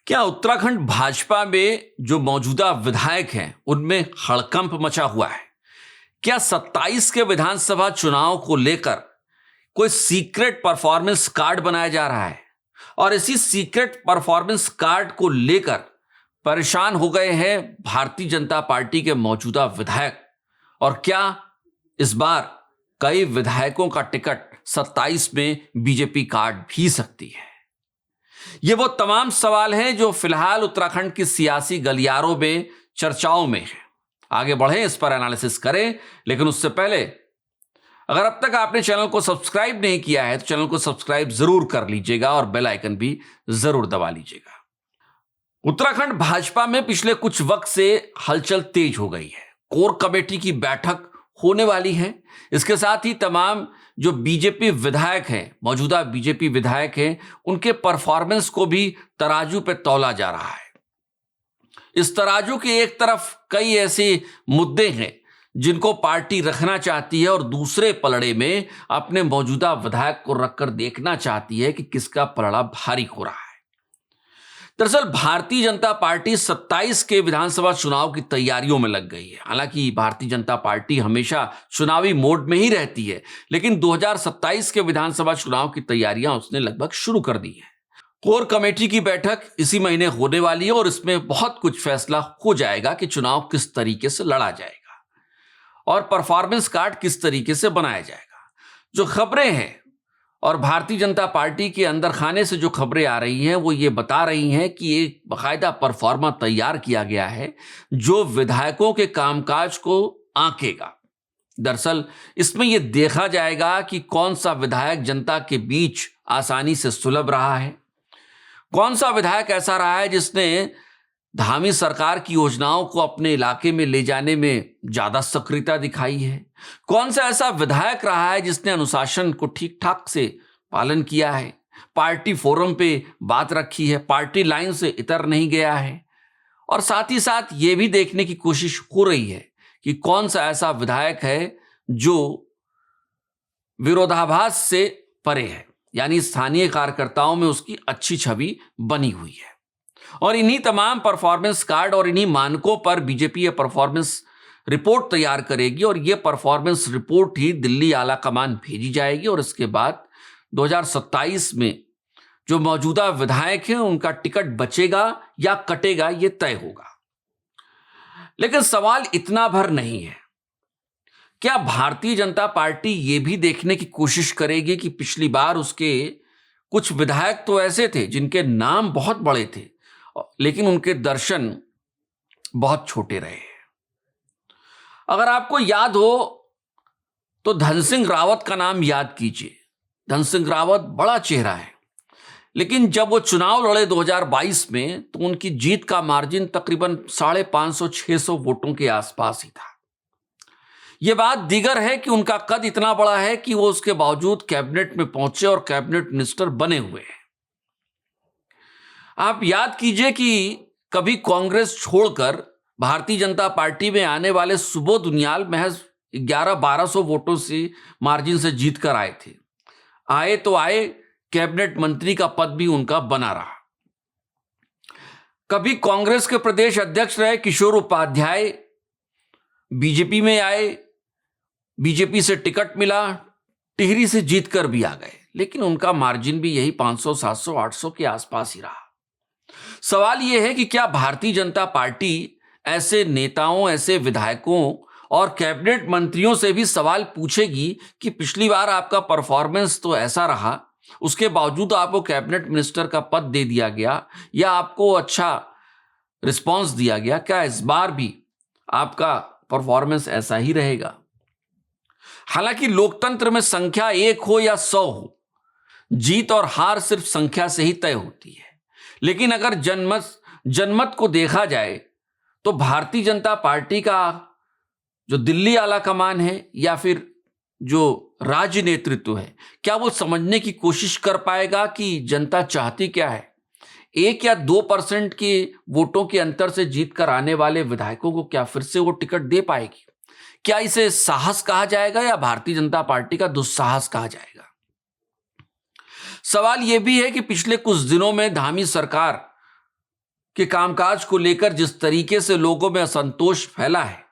क्या उत्तराखंड भाजपा में जो मौजूदा विधायक हैं उनमें हड़कंप मचा हुआ है? क्या 27 के विधानसभा चुनाव को लेकर कोई सीक्रेट परफॉर्मेंस कार्ड बनाया जा रहा है और इसी सीक्रेट परफॉर्मेंस कार्ड को लेकर परेशान हो गए हैं भारतीय जनता पार्टी के मौजूदा विधायक? और क्या इस बार कई विधायकों का टिकट 27 में बीजेपी काट भी सकती है? ये वो तमाम सवाल हैं जो फिलहाल उत्तराखंड की सियासी गलियारों में चर्चाओं में हैं। आगे बढ़ें, इस पर एनालिसिस करें, लेकिन उससे पहले अगर अब तक आपने चैनल को सब्सक्राइब नहीं किया है तो चैनल को सब्सक्राइब जरूर कर लीजिएगा और बेल आइकन भी जरूर दबा लीजिएगा। उत्तराखंड भाजपा में पिछले कुछ वक्त से हलचल तेज हो गई है। कोर कमेटी की बैठक होने वाली है। इसके साथ ही तमाम जो बीजेपी विधायक हैं, मौजूदा बीजेपी विधायक हैं, उनके परफॉर्मेंस को भी तराजू पे तौला जा रहा है। इस तराजू के एक तरफ कई ऐसे मुद्दे हैं जिनको पार्टी रखना चाहती है और दूसरे पलड़े में अपने मौजूदा विधायक को रखकर देखना चाहती है कि किसका पलड़ा भारी हो रहा है। दरअसल भारतीय जनता पार्टी 27 के विधानसभा चुनाव की तैयारियों में लग गई है। हालांकि भारतीय जनता पार्टी हमेशा चुनावी मोड में ही रहती है, लेकिन 2027 के विधानसभा चुनाव की तैयारियां उसने लगभग शुरू कर दी है। कोर कमेटी की बैठक इसी महीने होने वाली है और इसमें बहुत कुछ फैसला हो जाएगा कि चुनाव किस तरीके से लड़ा जाएगा और परफॉर्मेंस कार्ड किस तरीके से बनाया जाएगा। जो खबरें हैं और भारतीय जनता पार्टी के अंदर खाने से जो खबरें आ रही हैं वो ये बता रही हैं कि एक बाकायदा परफॉर्मा तैयार किया गया है जो विधायकों के कामकाज को आंकेगा। दरअसल इसमें यह देखा जाएगा कि कौन सा विधायक जनता के बीच आसानी से सुलभ रहा है, कौन सा विधायक ऐसा रहा है जिसने धामी सरकार की योजनाओं को अपने इलाके में ले जाने में ज्यादा सक्रियता दिखाई है, कौन सा ऐसा विधायक रहा है जिसने अनुशासन को ठीक ठाक से पालन किया है, पार्टी फोरम पे बात रखी है, पार्टी लाइन से इतर नहीं गया है। और साथ ही साथ ये भी देखने की कोशिश हो रही है कि कौन सा ऐसा विधायक है जो विरोधाभास से परे है, यानी स्थानीय कार्यकर्ताओं में उसकी अच्छी छवि बनी हुई है। और इन्हीं तमाम परफॉर्मेंस कार्ड और इन्हीं मानकों पर बीजेपी ये परफॉर्मेंस रिपोर्ट तैयार करेगी और ये परफॉर्मेंस रिपोर्ट ही दिल्ली आला कमान भेजी जाएगी और इसके बाद 2027 में जो मौजूदा विधायक हैं उनका टिकट बचेगा या कटेगा ये तय होगा। लेकिन सवाल इतना भर नहीं है। क्या भारतीय जनता पार्टी ये भी देखने की कोशिश करेगी कि पिछली बार उसके कुछ विधायक तो ऐसे थे जिनके नाम बहुत बड़े थे लेकिन उनके दर्शन बहुत छोटे रहे। अगर आपको याद हो तो धन सिंह रावत का नाम याद कीजिए। धन सिंह रावत बड़ा चेहरा है, लेकिन जब वो चुनाव लड़े 2022 में तो उनकी जीत का मार्जिन तकरीबन 550-600 वोटों के आसपास ही था। यह बात दीगर है कि उनका कद इतना बड़ा है कि वो उसके बावजूद कैबिनेट में पहुंचे और कैबिनेट मिनिस्टर बने हुए हैं। आप याद कीजिए कि कभी कांग्रेस छोड़कर भारतीय जनता पार्टी में आने वाले सुबोध उनियाल महज 1100-1200 वोटों से मार्जिन से जीत कर आए थे। आए तो आए, कैबिनेट मंत्री का पद भी उनका बना रहा। कभी कांग्रेस के प्रदेश अध्यक्ष रहे किशोर उपाध्याय बीजेपी में आए, बीजेपी से टिकट मिला, टिहरी से जीतकर भी आ गए, लेकिन उनका मार्जिन भी यही 500, 700, 800 के आसपास ही रहा। सवाल यह है कि क्या भारतीय जनता पार्टी ऐसे नेताओं, ऐसे विधायकों और कैबिनेट मंत्रियों से भी सवाल पूछेगी कि पिछली बार आपका परफॉर्मेंस तो ऐसा रहा, उसके बावजूद आपको कैबिनेट मिनिस्टर का पद दे दिया गया या आपको अच्छा रिस्पांस दिया गया, क्या इस बार भी आपका परफॉर्मेंस ऐसा ही रहेगा? हालांकि लोकतंत्र में संख्या 1 हो या 100 हो, जीत और हार सिर्फ संख्या से ही तय होती है। लेकिन अगर जनमत को देखा जाए तो भारतीय जनता पार्टी का जो दिल्ली आला कमान है या फिर जो राज्य नेतृत्व है, क्या वो समझने की कोशिश कर पाएगा कि जनता चाहती क्या है? 1 या 2% के वोटों के अंतर से जीत कर आने वाले विधायकों को क्या फिर से वो टिकट दे पाएगी? क्या इसे साहस कहा जाएगा या भारतीय जनता पार्टी का दुस्साहस कहा जाएगा? सवाल यह भी है कि पिछले कुछ दिनों में धामी सरकार के कामकाज को लेकर जिस तरीके से लोगों में असंतोष फैला है,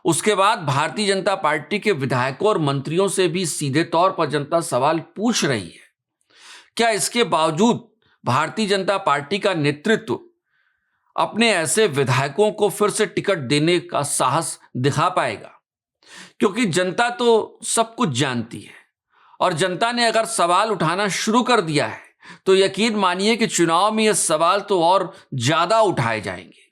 उसके बाद भारतीय जनता पार्टी के विधायकों और मंत्रियों से भी सीधे तौर पर जनता सवाल पूछ रही है। क्या इसके बावजूद भारतीय जनता पार्टी का नेतृत्व अपने ऐसे विधायकों को फिर से टिकट देने का साहस दिखा पाएगा? क्योंकि जनता तो सब कुछ जानती है और जनता ने अगर सवाल उठाना शुरू कर दिया है तो यकीन मानिए कि चुनाव में ये सवाल तो और ज्यादा उठाए जाएंगे,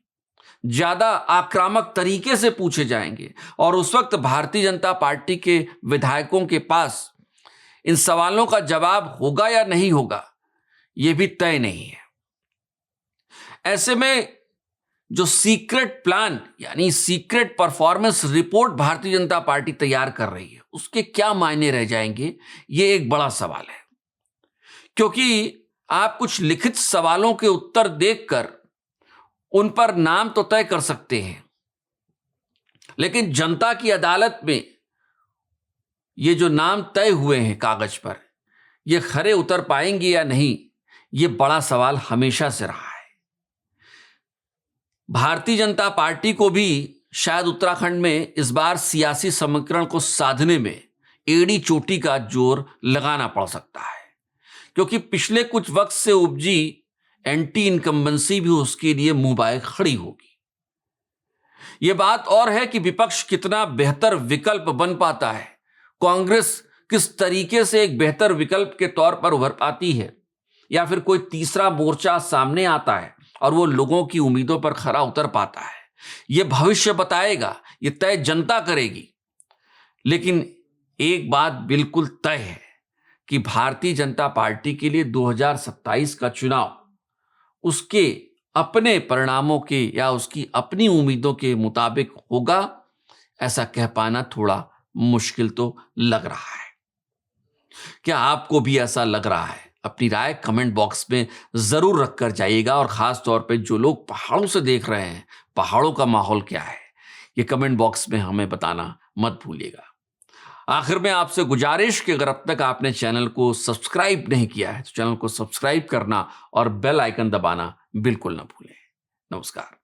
ज्यादा आक्रामक तरीके से पूछे जाएंगे और उस वक्त भारतीय जनता पार्टी के विधायकों के पास इन सवालों का जवाब होगा या नहीं होगा, यह भी तय नहीं है। ऐसे में जो सीक्रेट प्लान यानी secret performance report Bharatiya Janata party तैयार कर रही है, उसके क्या मायने रह जाएंगे, ये एक बड़ा सवाल है। क्योंकि आप कुछ लिखित सवालों के उत्तर देखकर उन पर नाम तो तय कर सकते हैं, लेकिन जनता की अदालत में ये जो नाम तय हुए हैं कागज पर, ये खरे उतर पाएंगे या नहीं, ये बड़ा सवाल हमेशा से रहा है। भारतीय जनता पार्टी को भी शायद उत्तराखंड में इस बार सियासी समीकरण को साधने में एड़ी चोटी का जोर लगाना पड़ सकता है, क्योंकि पिछले कुछ वक्त से उपजी एंटी इनकम्बेंसी भी उसके लिए मुंह बाए खड़ी होगी। यह बात और है कि विपक्ष कितना बेहतर विकल्प बन पाता है, कांग्रेस किस तरीके से एक बेहतर विकल्प के तौर पर उभर पाती है, या फिर कोई तीसरा मोर्चा सामने आता है और वो लोगों की उम्मीदों पर खरा उतर पाता है। यह भविष्य बताएगा, यह तय जनता करेगी। लेकिन एक बात बिल्कुल तय है कि भारतीय जनता पार्टी के लिए 2027 का चुनाव उसके अपने परिणामों के या उसकी अपनी उम्मीदों के मुताबिक होगा, ऐसा कह पाना थोड़ा मुश्किल तो लग रहा है। क्या आपको भी ऐसा लग रहा है? अपनी राय कमेंट बॉक्स में जरूर रखकर जाइएगा और खास तौर पे जो लोग पहाड़ों से देख रहे हैं, पहाड़ों का माहौल क्या है, ये कमेंट बॉक्स में हमें बताना मत भूलिएगा। आखिर में आपसे गुजारिश कि अगर अब तक आपने चैनल को सब्सक्राइब नहीं किया है तो चैनल को सब्सक्राइब करना और बेल आइकन दबाना बिल्कुल ना भूलें। नमस्कार।